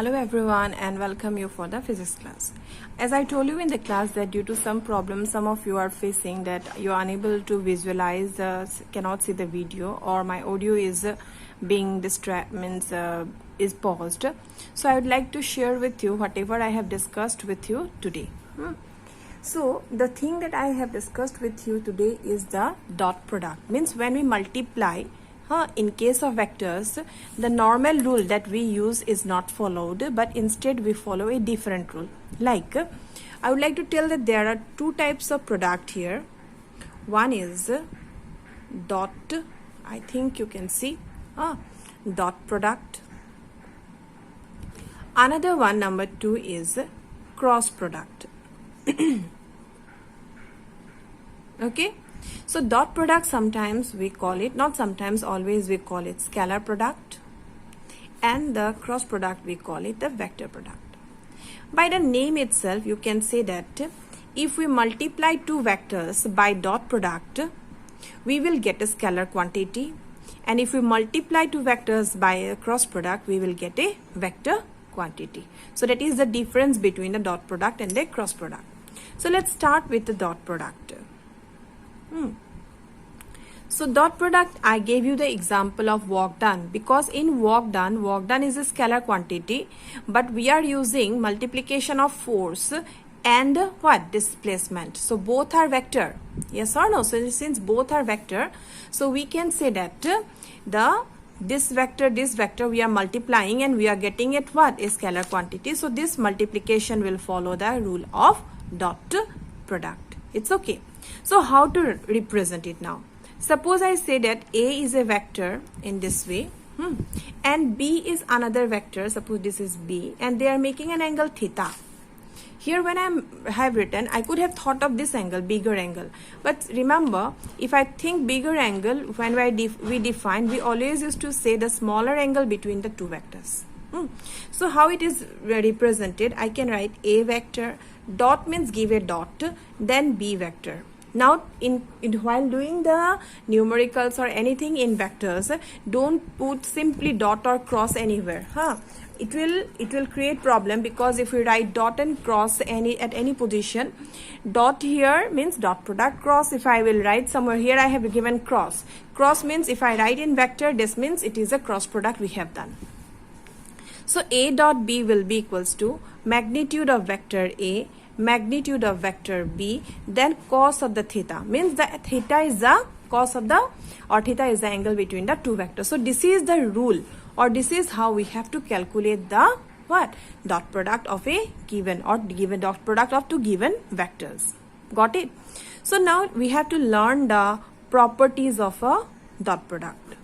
Hello everyone and welcome you for the physics class. As I told you in the class that due to some problems some of you are facing that you are unable to visualize, cannot see the video, or my audio is being is paused. So I would like to share with you whatever I have discussed with you today. So the thing that I have discussed with you today is the dot product. Means when we multiply, in case of vectors, the normal rule that we use is not followed, but instead we follow a different rule. Like, I would like to tell that there are two types of product here. One is dot, I think you can see, dot product. Another one, number two, is cross product. Okay. So dot product, sometimes we call it, not sometimes, always we call it scalar product, and the cross product we call it the vector product. By the name itself you can say that if we multiply two vectors by dot product, we will get a scalar quantity, and if we multiply two vectors by a cross product, we will get a vector quantity. So that is the difference between the dot product and the cross product. So let's start with the dot product. So dot product, I gave you the example of work done, because in work done is a scalar quantity, but we are using multiplication of force and what? Displacement. So both are vector. Yes or no? So since both are vector, so we can say that this vector we are multiplying and we are getting it what? A scalar quantity. So this multiplication will follow the rule of dot product. It's okay. So how to represent it now? Suppose I say that A is a vector in this way, and B is another vector. Suppose this is B, and they are making an angle theta. Here when I have written, I could have thought of this angle, bigger angle. But remember, if I think bigger angle, when we define, we always used to say the smaller angle between the two vectors. So how it is represented? I can write A vector, dot means give a dot, then B vector. Now while doing the numericals or anything in vectors, don't put simply dot or cross anywhere. It will create problem, because if we write dot and cross at any position, dot here means dot product, cross if I will write somewhere, here I have given cross. Cross means if I write in vector, this means it is a cross product we have done. So A dot B will be equals to magnitude of vector A, magnitude of vector B, then cos of the theta, means the theta is the cos of the, or theta is the angle between the two vectors. So this is the rule, or this is how we have to calculate the what? Dot product of a given, or given dot product of two given vectors. Got it? So now we have to learn the properties of a dot product.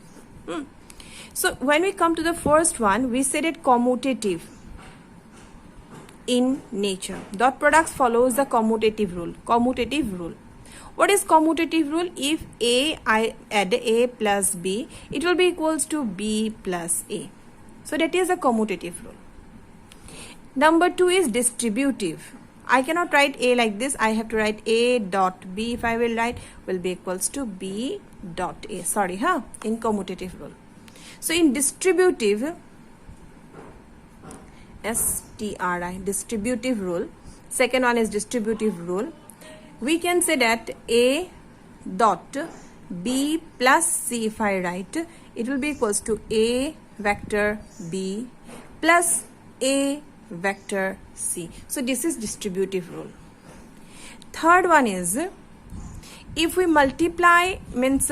So when we come to the first one, we said it commutative in nature. Dot products follows the commutative rule. Commutative rule. What is commutative rule? If I add A plus B, it will be equals to B plus A. So that is a commutative rule. Number two is distributive. I cannot write A like this. I have to write A dot B. If I will write, will be equals to B dot A. Sorry, in commutative rule. So in distributive, STRI, distributive rule, second one is distributive rule, we can say that A dot B plus C, if I write, it will be equals to A vector B plus A vector C. So this is distributive rule. Third one is, if we multiply, means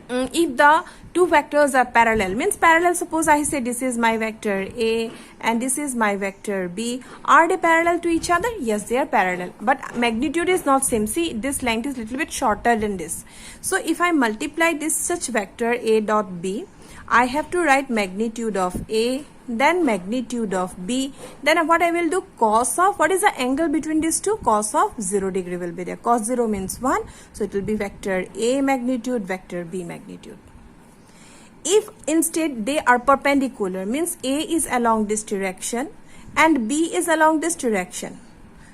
if the two vectors are parallel, means parallel, suppose I say this is my vector A and this is my vector B. Are they parallel to each other? Yes, they are parallel, but magnitude is not same. See, this length is little bit shorter than this. So if I multiply this such vector A dot B, I have to write magnitude of A, then magnitude of B, then what I will do, cos of, what is the angle between these two? Cos of 0 degree will be there. Cos 0 means 1, so it will be vector A magnitude, vector B magnitude. If instead they are perpendicular, means A is along this direction and B is along this direction.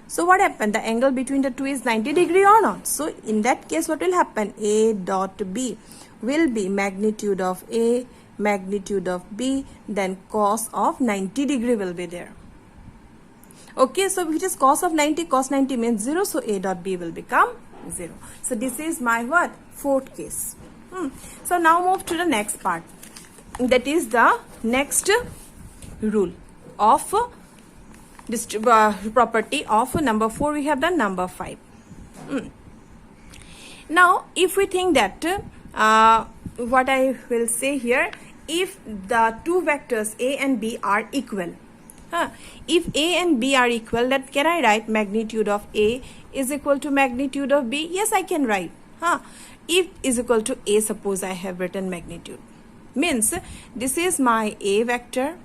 So what happened? The angle between the two is 90 degree or not? So in that case, what will happen? A dot B will be magnitude of A, magnitude of B, then cos of 90 degree will be there. Okay, so which is cos of 90? Cos 90 means 0, so A dot B will become 0. So this is my what? Fourth case. So now move to the next part. That is the next rule of property of number 4. We have done number 5. Now if we think that what I will say here, if the two vectors A and B are equal, if A and B are equal, then can I write magnitude of A is equal to magnitude of B? Yes, I can write. If is equal to A, suppose I have written magnitude, means this is my A vector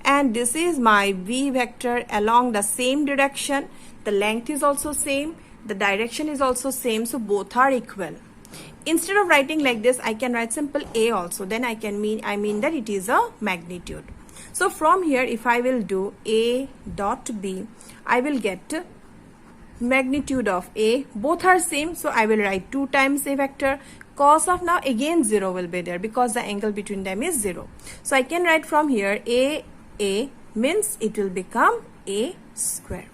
and this is my B vector along the same direction. The length is also same, the direction is also same, so both are equal. Instead of writing like this, I can write simple A also. Then I mean that it is a magnitude. So from here, if I will do A dot B, I will get magnitude of A. Both are same, so I will write 2 times A vector. Cos of now again 0 will be there because the angle between them is 0. So I can write from here A means it will become A square.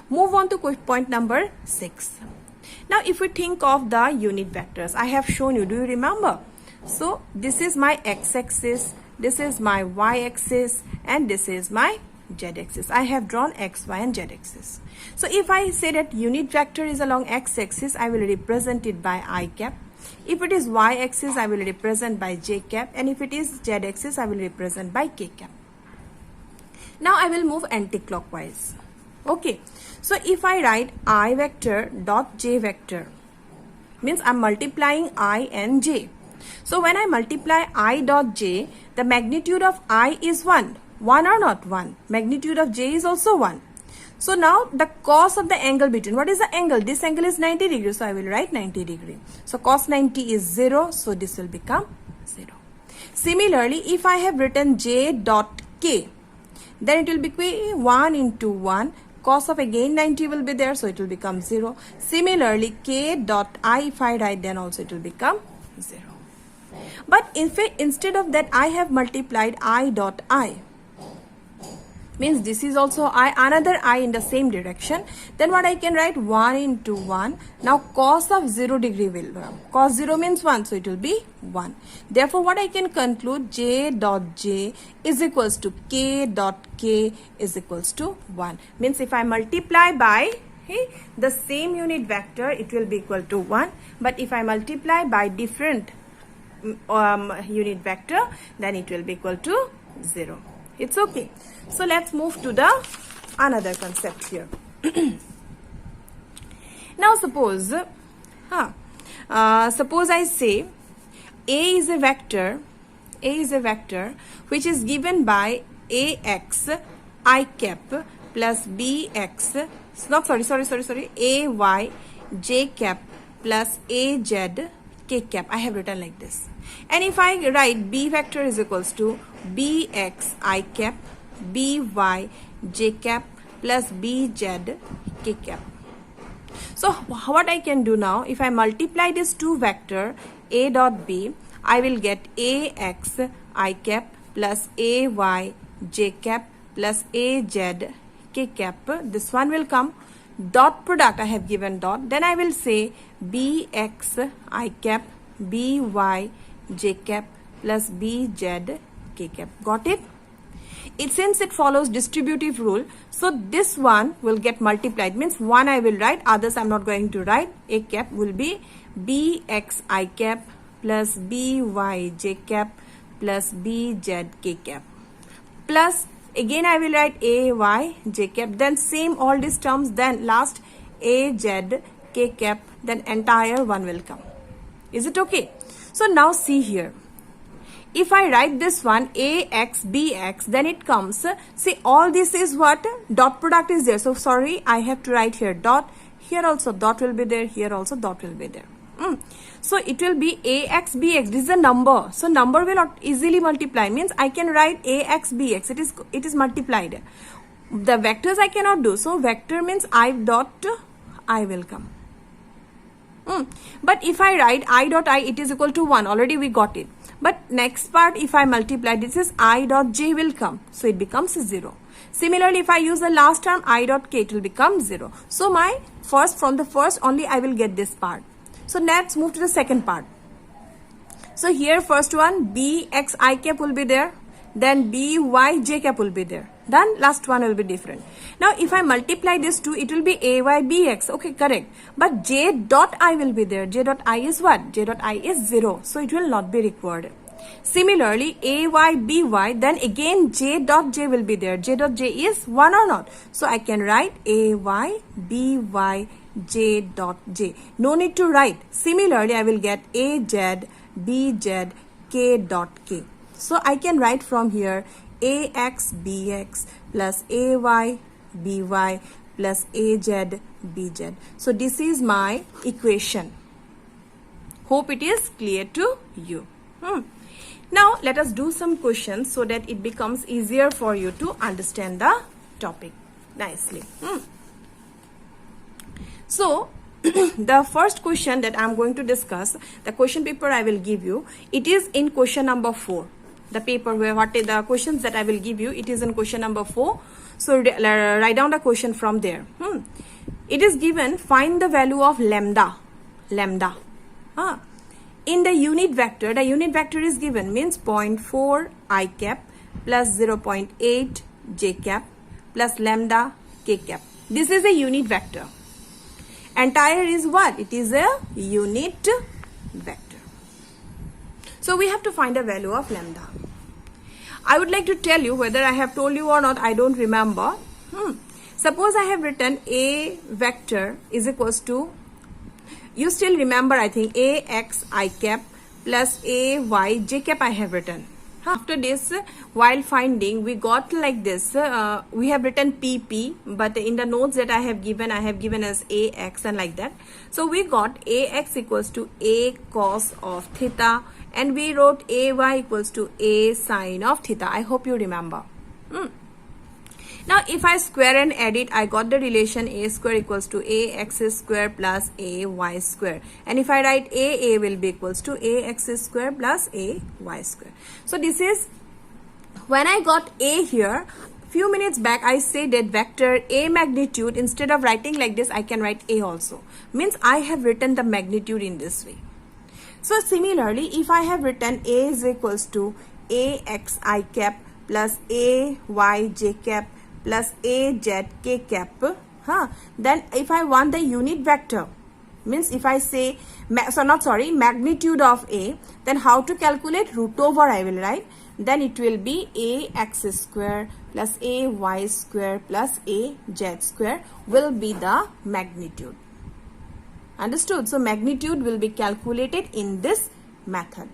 Move on to point number 6. Now if we think of the unit vectors, I have shown you, do you remember? So this is my x-axis, this is my y-axis, and this is my z-axis. I have drawn x, y and z-axis. So if I say that unit vector is along x-axis, I will represent it by I cap. If it is y-axis, I will represent by j cap, and if it is z-axis, I will represent by k cap. Now I will move anti-clockwise. Okay, so if I write I vector dot j vector, means I'm multiplying I and j. So when I multiply I dot j, the magnitude of I is 1. 1 or not 1? Magnitude of j is also 1. So now the cos of the angle between, what is the angle? This angle is 90 degrees, so I will write 90 degree. So cos 90 is 0, so this will become 0. Similarly, if I have written j dot k, then it will be 1 into 1. Cos of again 90 will be there, so it will become 0. Similarly, k dot I, if I write, then also it will become 0. But instead of that, I have multiplied I dot I. Means this is also I, another I in the same direction. Then what I can write? 1 into 1. Now cos of 0 degree will come. Cos 0 means 1, so it will be 1. Therefore, what I can conclude? J dot j is equals to k dot k is equals to 1. Means if I multiply by the same unit vector, it will be equal to 1. But if I multiply by different unit vector, then it will be equal to 0. It's okay. So let's move to the another concept here. Now suppose I say A is a vector which is given by ax I cap plus bx, ay j cap plus az k cap. I have written like this. And if I write B vector is equals to bx I cap, by j cap plus bz k cap. So what I can do now, if I multiply this two vector A dot B, I will get ax I cap plus ay j cap plus az k cap. This one will come. Dot product, I have given dot. Then I will say bx I cap by j cap plus bz k cap. Got it? Since it follows distributive rule, so this one will get multiplied. Means one I will write, others I'm not going to write. A cap will be bx I cap plus by j cap plus bz k cap. Plus again I will write ay j cap. Then same all these terms. Then last az k cap. Then entire one will come. Is it okay? So now see here. If I write this one ax bx, then it comes. See, all this is what? Dot product is there. So sorry, I have to write here dot. Here also dot will be there. Here also dot will be there. So it will be ax bx. This is a number. So number will not easily multiply. Means I can write ax bx. It is multiplied. The vectors I cannot do. So vector means I dot I will come. But if I write I dot I, it is equal to 1. Already we got it. But next part, if I multiply, this is I dot j will come. So it becomes 0. Similarly, if I use the last term I dot k, it will become 0. So from the first only I will get this part. So let's move to the second part. So here first one, bx I cap will be there. Then by j cap will be there. Then last one will be different. Now if I multiply this two, it will be ay bx. Okay, correct. But j dot I will be there. J dot I is what? J dot I is 0. So it will not be required. Similarly, ay by, then again j dot j will be there. J dot j is 1 or not. So I can write ay by j dot j. No need to write. Similarly, I will get az bz k dot k. So I can write from here ax bx plus ay by plus az bz. So this is my equation. Hope it is clear to you. Now let us do some questions so that it becomes easier for you to understand the topic nicely. So the first question that I am going to discuss, the question paper I will give you, it is in question number 4. The paper where the questions that I will give you, it is in question number 4. So write down the question from there. It is given, find the value of lambda. In the unit vector is given, means 0.4 I cap plus 0.8 j cap plus lambda k cap. This is a unit vector. Entire is what? It is a unit vector. So we have to find the value of lambda. I would like to tell you, whether I have told you or not, I don't remember. Suppose I have written a vector is equals to, you still remember, I think, ax I cap plus ay j cap I have written. After this, while finding, we got like this. We have written pp, but in the notes that I have given as ax and like that. So we got ax equals to a cos of theta, and we wrote ay equals to a sine of theta. I hope you remember. Now if I square and add it, I got the relation a square equals to ax square plus ay square. And if I write a will be equals to ax square plus ay square. So this is, when I got a here, few minutes back I said that vector a magnitude, instead of writing like this, I can write a also. Means I have written the magnitude in this way. So similarly, if I have written a is equals to ax I cap plus ay j cap plus az k cap, then if I want the unit vector, means if I say, magnitude of a, then how to calculate? Root over I will write. Then it will be ax square plus ay square plus az square will be the magnitude. Understood? So magnitude will be calculated in this method.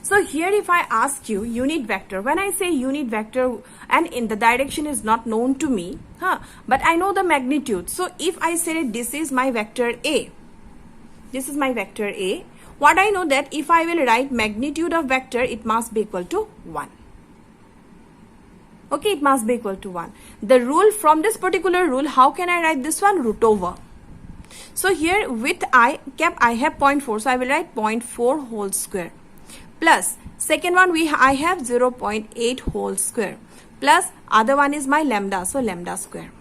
So here if I ask you unit vector, when I say unit vector and in the direction is not known to me, but I know the magnitude. So if I say this is my vector A, what I know that if I will write magnitude of vector, it must be equal to 1. Okay, it must be equal to 1. The rule, from this particular rule, how can I write this one? Root over. So here with I cap I have 0.4, so I will write 0.4 whole square. Plus second one I have 0.8 whole square, plus other one is my lambda, so lambda square.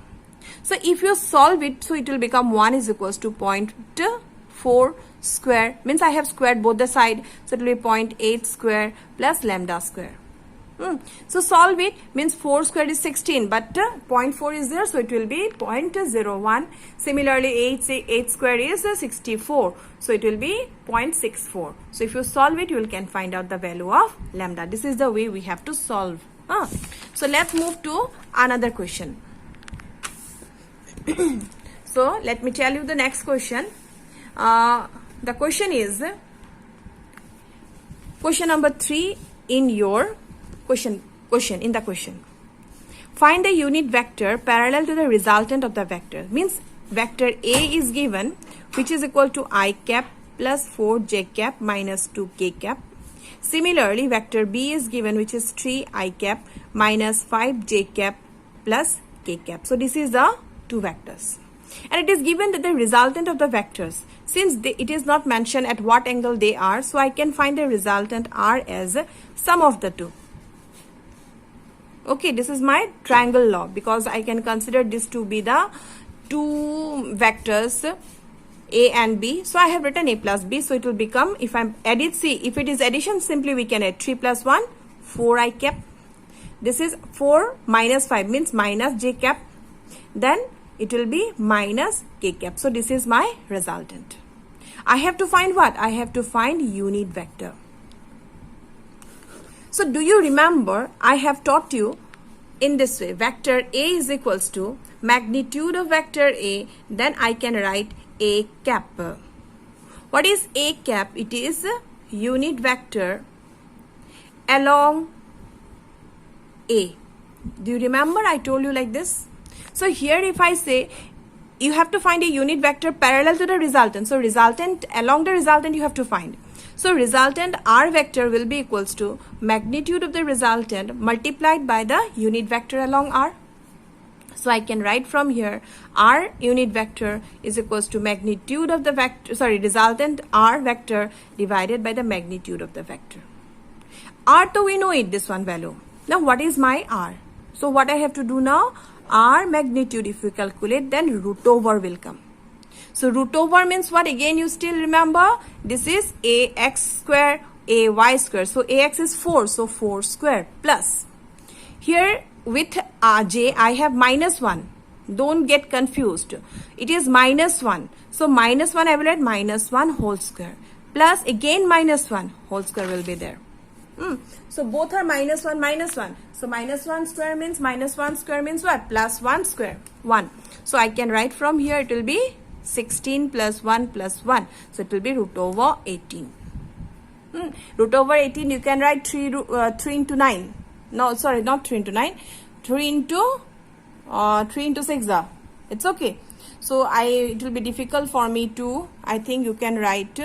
So if you solve it, so it will become 1 is equals to 0.4 square, means I have squared both the side, so it will be 0.8 square plus lambda square. So solve it, means 4 square is 16, but 0.4 is there, so it will be 0.01. Similarly 8 square is 64, so it will be 0.64. So if you solve it, you can find out the value of lambda. This is the way we have to solve. So let's move to another question. So let me tell you the next question. The question is question number 3 in your question. Find the unit vector parallel to the resultant of the vector. Means vector A is given, which is equal to I cap plus 4 j cap minus 2 k cap. Similarly, vector B is given, which is 3 I cap minus 5 j cap plus k cap. So this is the two vectors. And it is given that the resultant of the vectors, since it is not mentioned at what angle they are, so I can find the resultant R as sum of the two. Okay, this is my triangle law, because I can consider this to be the two vectors A and B. So I have written A plus B, so it will become, if I edit, see, if it is addition, simply we can add 3 plus 1, 4 I cap. This is 4 minus 5 means minus j cap. Then it will be minus k cap. So this is my resultant. I have to find what? I have to find unit vector. So do you remember, I have taught you in this way, vector A is equals to magnitude of vector A, then I can write A cap. What is A cap? It is a unit vector along A. Do you remember I told you like this? So here if I say you have to find a unit vector parallel to the resultant, so resultant, along the resultant you have to find. So resultant R vector will be equals to magnitude of the resultant multiplied by the unit vector along R. So I can write from here R unit vector is equals to magnitude of the vector, resultant R vector divided by the magnitude of the vector. R, so we know it, this one value. Now what is my R? So what I have to do now? R magnitude, if we calculate, then root over will come. So root over means what? Again, you still remember, this is ax square, ay square. So ax is 4, so 4 square plus. Here with j, I have minus 1. Don't get confused. It is minus 1. So minus 1, I will add minus 1 whole square. Plus again minus 1 whole square will be there. So both are minus 1, minus 1. So minus 1 square means minus 1 square means what? Plus 1 square, 1. So I can write from here, it will be 16 plus 1 plus 1. So it will be root over 18. Root over 18, you can write 3 into 9. No, sorry, not 3 into 9. 3 into 6. It's okay. So it will be difficult for me to, I think you can write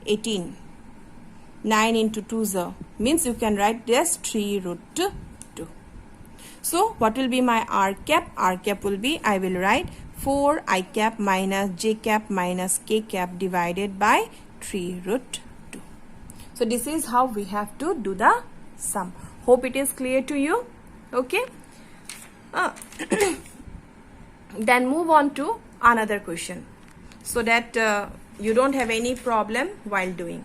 18. 9 into 2 means you can write this 3 root 2. So what will be my R cap? R cap will be, I will write 4 I cap minus j cap minus k cap divided by 3 root 2. So this is how we have to do the sum. Hope it is clear to you. Okay. Then move on to another question, so that you don't have any problem while doing.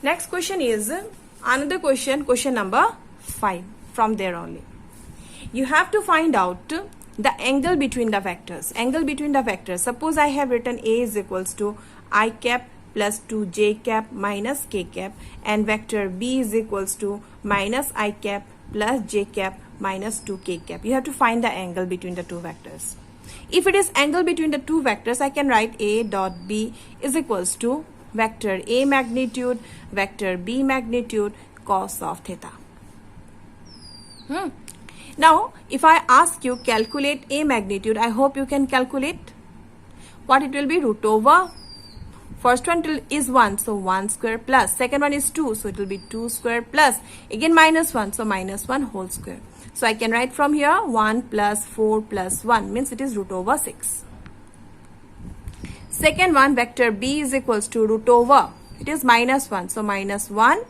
Next question is another question, question number 5. From there only, you have to find out the angle between the vectors. Angle between the vectors. Suppose I have written A is equals to I cap plus 2j cap minus k cap, and vector B is equals to minus I cap plus j cap minus 2k cap. You have to find the angle between the two vectors. If it is angle between the two vectors, I can write A dot B is equals to vector A magnitude, vector B magnitude, cos of theta. Now, if I ask you calculate A magnitude, I hope you can calculate. What it will be? Root over. First one is 1, so 1 square plus. Second one is 2, so it will be 2 square plus. Again minus 1, so minus 1 whole square. So I can write from here 1 plus 4 plus 1 means it is root over 6. Second one, vector B is equals to root over. It is minus 1, so minus 1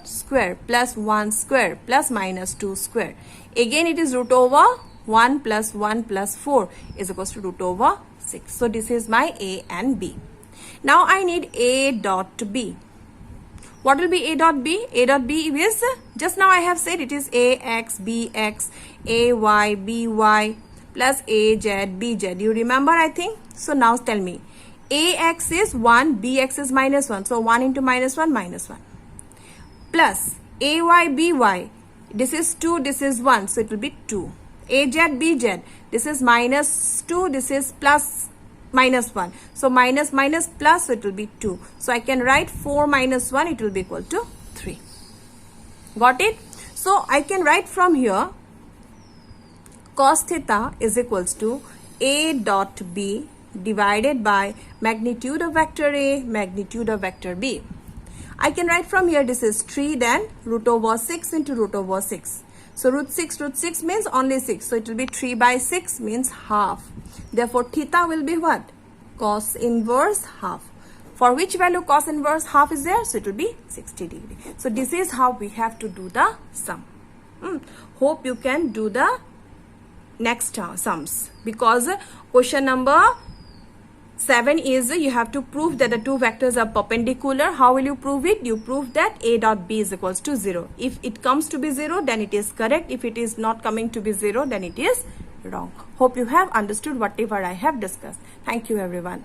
square plus 1 square plus minus 2 square. Again it is root over 1 plus 1 plus 4 is equals to root over 6. So this is my A and B. Now I need A dot B. What will be A dot B? A dot B is, just now I have said it is AX, BX, AY, BY plus AZ, BZ. You remember, I think? So now tell me. AX is 1, BX is minus 1. So 1 into minus 1, minus 1. Plus AY, BY. This is 2, this is 1. So it will be 2. AZ, BZ. This is minus 2, this is plus minus 1. So minus minus plus, so it will be 2. So I can write 4 minus 1, it will be equal to 3. Got it? So I can write from here cos theta is equals to A dot B divided by magnitude of vector A, magnitude of vector B. I can write from here, this is 3, then root over 6 into root over 6. So root 6 means only 6. So it will be 3 by 6 means half. Therefore, theta will be what? Cos inverse half. For which value cos inverse half is there? So it will be 60 degree. So this is how we have to do the sum. Hope you can do the next sums, because question number 7 is you have to prove that the two vectors are perpendicular. How will you prove it? You prove that A dot B is equals to 0. If it comes to be 0, then it is correct. If it is not coming to be 0, then it is wrong. Hope you have understood whatever I have discussed. Thank you everyone.